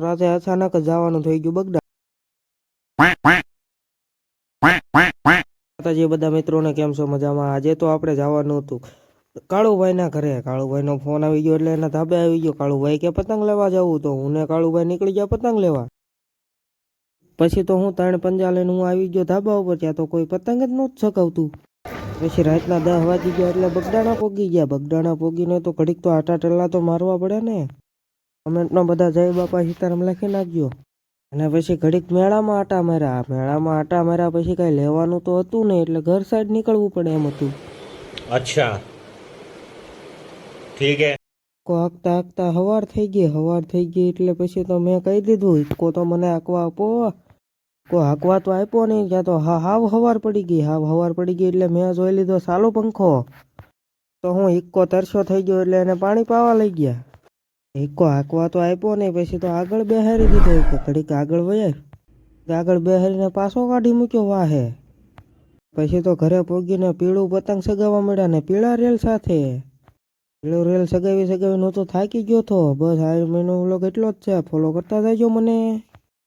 રાતે અચાનક જ જવાનું થઈ ગયું બગડા. જે બધા મિત્રોને કેમ છો, મજામાં? આજે તો આપણે જવાનું હતું કાળુભાઈના ઘરે. કાળુભાઈનો ફોન આવી ગયો એટલે એના ધાબે આવી ગયો. કાળુભાઈ કે પતંગ લેવા જવું, તો હું ને કાળુભાઈ નીકળી ગયા પતંગ લેવા. પછી તો હું 3 પંજા લઈને હું આવી ગયો ધાબા ઉપર. ત્યાં તો કોઈ પતંગ જ નહોતું ચગાવતું. પછી રાતના 10 વાગી ગયા એટલે બગડાણા પોગી ગયા. બગડાણા પોગીને તો ઘડીક તો આટા ટેલા તો મારવા પડે ને. કમેન્ટમાં બધા જય બાપા સીતારામ લખી નાખજો. અને પછી ઘડીક મેળામાં આટા માર્યા. મેળામાં આટા માર્યા પછી કાંઈ લેવાનું તો હતું નહીં, એટલે ઘર સાઈડ નીકળવું પડે એમ હતું. અચ્છા, ઠીક હે. હાંકતા હાંકતા હવાર થઈ ગઈ એટલે પછી તો મેં કહી દીધું, હિચકો તો મને હાંકવા આપો. કોઈ હાંકવા તો આપ્યો નહીં. ત્યાં તો હાવ હવાર પડી ગઈ એટલે મેં જોઈ લીધો સાલો પંખો. તો હું હિક્કો તરસો થઈ ગયો એટલે એને પાણી પાવા લઈ ગયા. હિક્કો હાંકવા તો આપ્યો નહીં. પછી તો આગળ બેહારી દીધો. ઘડીક આગળ વયા, આગળ બેહારીને પાછો કાઢી મૂક્યો વાહે. પછી તો ઘરે પોગીને પીળું પતંગ સગાવવા મળ્યા ને પીળા રેલ સાથે. પીળો રેલ સગાવી હું તો થાકી ગયો હતો. બસ આ મહિનો વ્લોગ એટલો જ છે. ફોલો કરતા જજો મને.